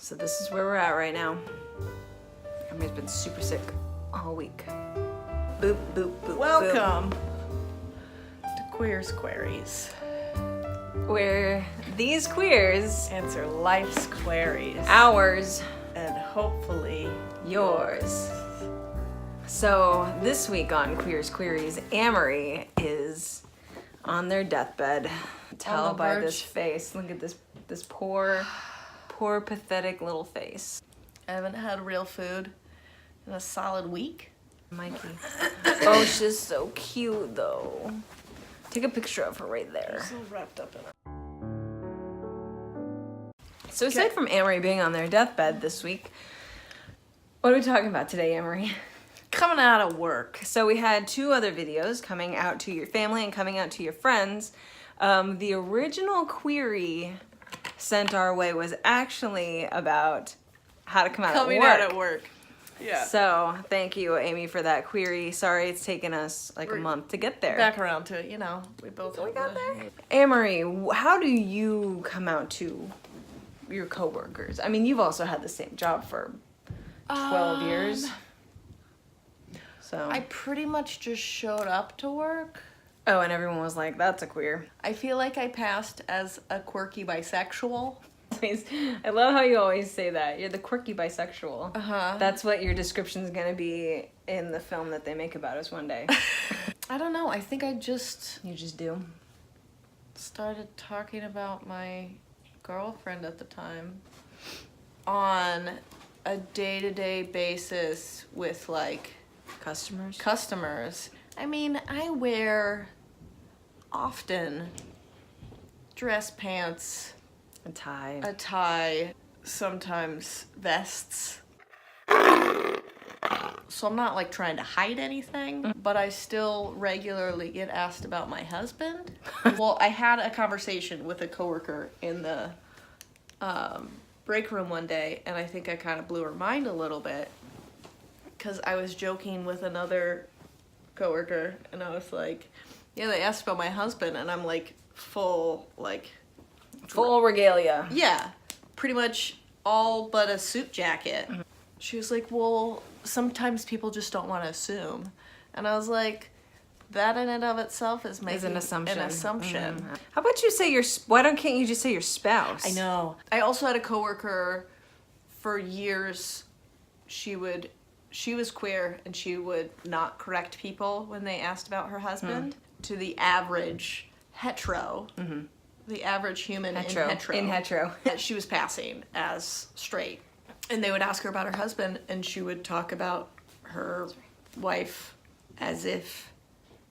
So this is where we're at right now. Everybody's been super sick all week. Boop, boop, boop, Welcome to Queers Queries, where these queers answer life's queries, ours, and hopefully yours. So this week on Queers Queries, Amory is on their deathbed. Tell the by verge. this face. Look at this poor, pathetic little face. I haven't had real food in a solid week. Mikey. Oh, she's so cute though. Take a picture of her right there. So wrapped up in it. So aside from Amory being on their deathbed this week, what are we talking about today, Amory? Coming out of work. So we had two other videos coming out to your family and coming out to your friends. The original query sent our way was actually about how to come out Coming at work. out at work. Yeah. So thank you, Amy, for that query. Sorry it's taken us like a month to get there. Back around to it, you know. We both got there. Amory, how do you come out to your coworkers? I mean, you've also had the same job for 12 years. So I pretty much just showed up to work. oh, and everyone was like, "That's a queer." I feel like I passed as a quirky bisexual. Please, I love how you always say that. You're the quirky bisexual. Uh-huh. That's what your description's gonna be in the film that they make about us one day. I don't know. I think I just You just do. started talking about my girlfriend at the time on a day-to-day basis with like customers. I mean, I wear often dress pants, A tie. a tie, sometimes vests. So I'm not like trying to hide anything, but I still regularly get asked about my husband. Well, I had a conversation with a coworker in the break room one day, and I think I kind of blew her mind a little bit because I was joking with another coworker, and I was like, "Yeah, they asked about my husband," and I'm like full regalia. yeah, pretty much all but a suit jacket. She was like, well, sometimes people just don't want to assume. And I was like, that in and of itself is making an assumption. How about you say can't you just say your spouse? I know. I also had a coworker for years. She was queer, and she would not correct people when they asked about her husband. To the average hetero. The average human in hetero. She was passing as straight. And they would ask her about her husband, and she would talk about her wife as if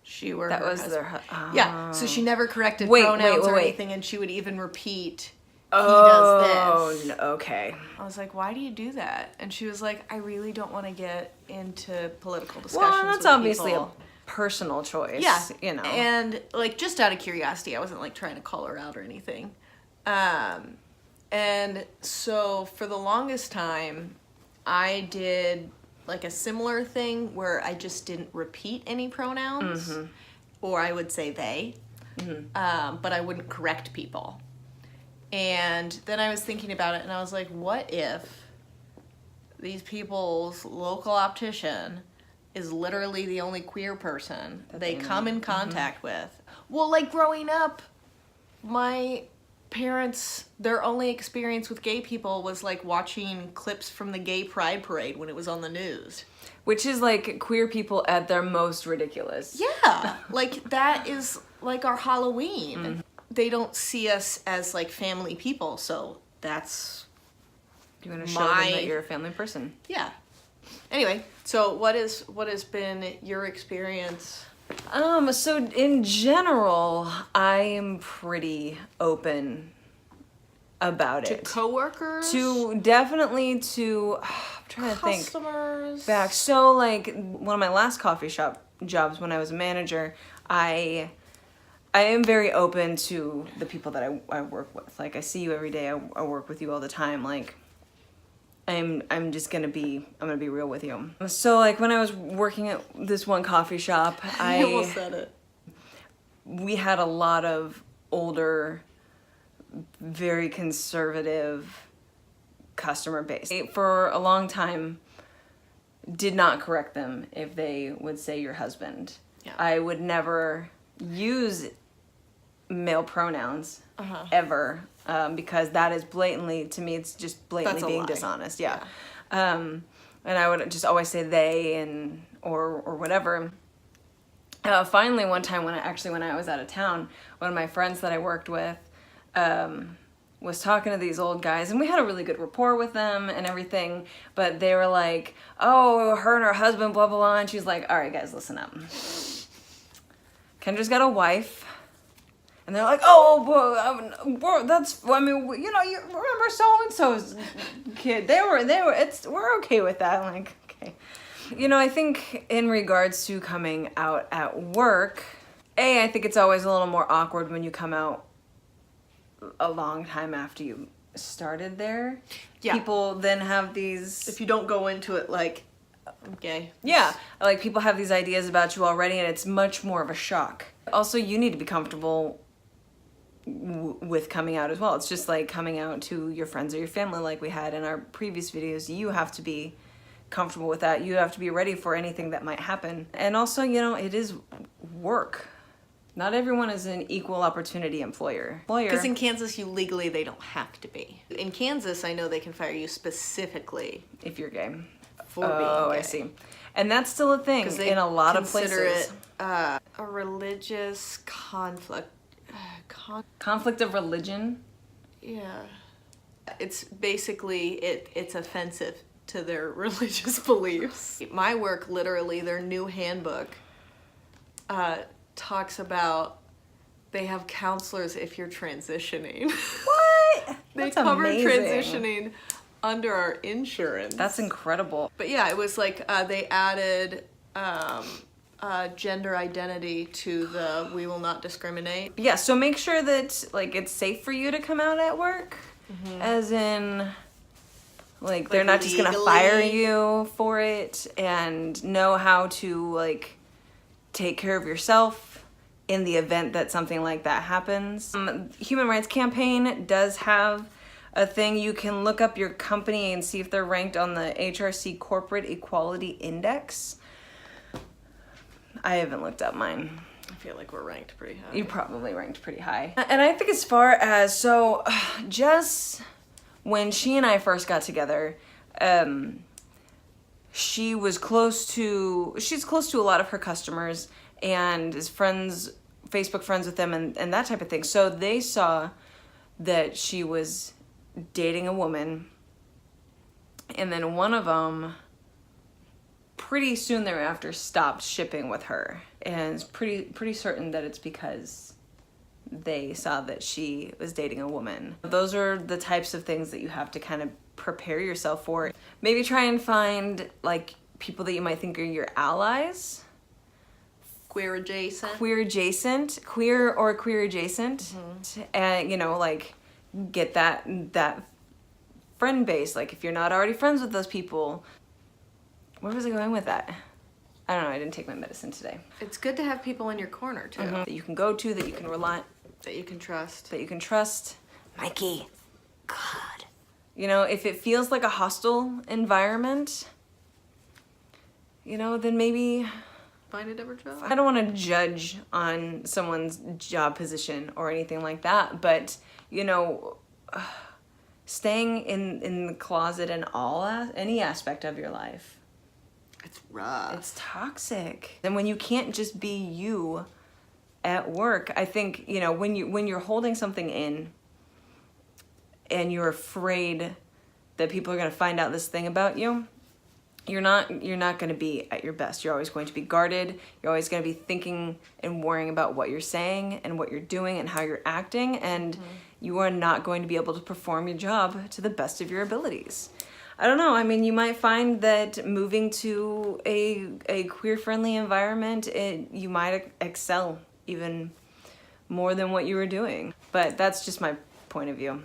she were That her was husband. their Yeah, so she never corrected Wait, pronouns or wait. anything, and she would even repeat, he does this. no, okay. I was like, why do you do that? And she was like, I really don't want to get into political discussions Well, that's with obviously people. a personal choice. Yeah, you know. and like just out of curiosity, I wasn't like trying to call her out or anything. And so for the longest time, I did like a similar thing where I just didn't repeat any pronouns, or I would say they, but I wouldn't correct people. And then I was thinking about it, and I was like, what if these people's local optician is literally the only queer person they come in contact with? Well, like growing up, my parents, their only experience with gay people was like watching clips from the gay pride parade when it was on the news. Which is like queer people at their most ridiculous. Yeah, like that is like our Halloween. They don't see us as like family people, so that's You want to show them that you're a family person. yeah. Anyway, so what has been your experience? So in general, I am pretty open about To it. coworkers? I'm trying to think customers? back. So like one of my last coffee shop jobs when I was a manager, I am very open to the people that I work with. Like I see you every day. I work with you all the time. Like I'm gonna be real with you. So like when I was working at this one coffee shop, I almost said it. We had a lot of older, very conservative customer base. For a long time, did not correct them if they would say your husband. Yeah. I would never use male pronouns ever, because that is blatantly, to me, it's just blatantly That's a being lie. dishonest. Yeah. And I would just always say they and or whatever. Finally, one time when I was out of town, one of my friends that I worked with was talking to these old guys, and we had a really good rapport with them and everything, but they were like, oh, her and her husband, blah, blah, blah, and she's like, all right, guys, listen up. Kendra's got a wife, and they're like, oh, well, that's, I mean, you know, you remember so-and-so's kid, we're okay with that. I'm like, okay. You know, I think in regards to coming out at work, I think it's always a little more awkward when you come out a long time after you started there. Yeah. People then have these... If you don't go into it like, I'm gay. Yeah, like people have these ideas about you already, and it's much more of a shock. Also, you need to be comfortable with coming out as well. It's just like coming out to your friends or your family like we had in our previous videos. You have to be comfortable with that. You have to be ready for anything that might happen. And also, you know, it is work. Not everyone is an equal opportunity employer. Because in Kansas, legally, they don't have to be. In Kansas, I know they can fire you specifically if you're gay. for being gay. Oh, I see. And that's still a thing in a lot of places. Consider it a religious conflict. Conflict of religion? Yeah. It's basically, it's offensive to their religious beliefs. My work, literally, their new handbook talks about they have counselors if you're transitioning. What? They That's cover amazing. transitioning under our insurance. That's incredible. But yeah, it was like they added gender identity to the we will not discriminate. Yeah, so make sure that like it's safe for you to come out at work, as in like they're not just gonna legally fire you for it, and know how to like take care of yourself in the event that something like that happens. Human Rights Campaign does have a thing. You can look up your company and see if they're ranked on the HRC Corporate Equality Index. I haven't looked up mine. I feel like we're ranked pretty high. You probably ranked pretty high. And I think as far as, so Jess, when she and I first got together, she's close to a lot of her customers and is Facebook friends with them and that type of thing. So they saw that she was dating a woman, and then one of them pretty soon thereafter stopped shipping with her, and it's pretty certain that it's because they saw that she was dating a woman. Those are the types of things that you have to kind of prepare yourself for. Maybe try and find like people that you might think are your allies. Queer adjacent. Queer or queer adjacent. And you know, like get that friend base. Like if you're not already friends with those people. Where was I going with that? I don't know, I didn't take my medicine today. It's good to have people in your corner too. That you can go to, that you can rely, That you can trust. that you can trust. Mikey, God. You know, if it feels like a hostile environment, you know, then maybe Find a different job. I don't want to judge on someone's job position or anything like that, but you know, staying in the closet in any aspect of your life, It's rough. it's toxic. And when you can't just be you at work, I think, you know, when you're holding something in and you're afraid that people are going to find out this thing about you, you're not going to be at your best. You're always going to be guarded. You're always going to be thinking and worrying about what you're saying and what you're doing and how you're acting, and you are not going to be able to perform your job to the best of your abilities. I don't know. I mean, you might find that moving to a queer-friendly environment, you might excel even more than what you were doing. But that's just my point of view.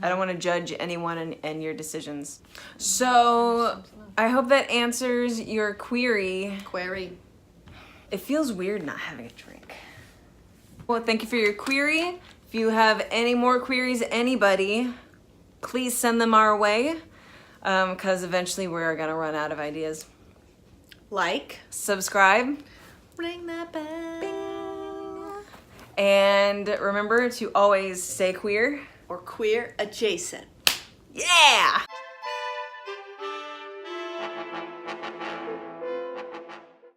I don't want to judge anyone and your decisions. So I hope that answers your query. It feels weird not having a drink. Well, thank you for your query. If you have any more queries, anybody, please send them our way. because eventually we're going to run out of ideas. Like, Subscribe. ring that bell. And remember to always stay queer. Or queer adjacent. Yeah!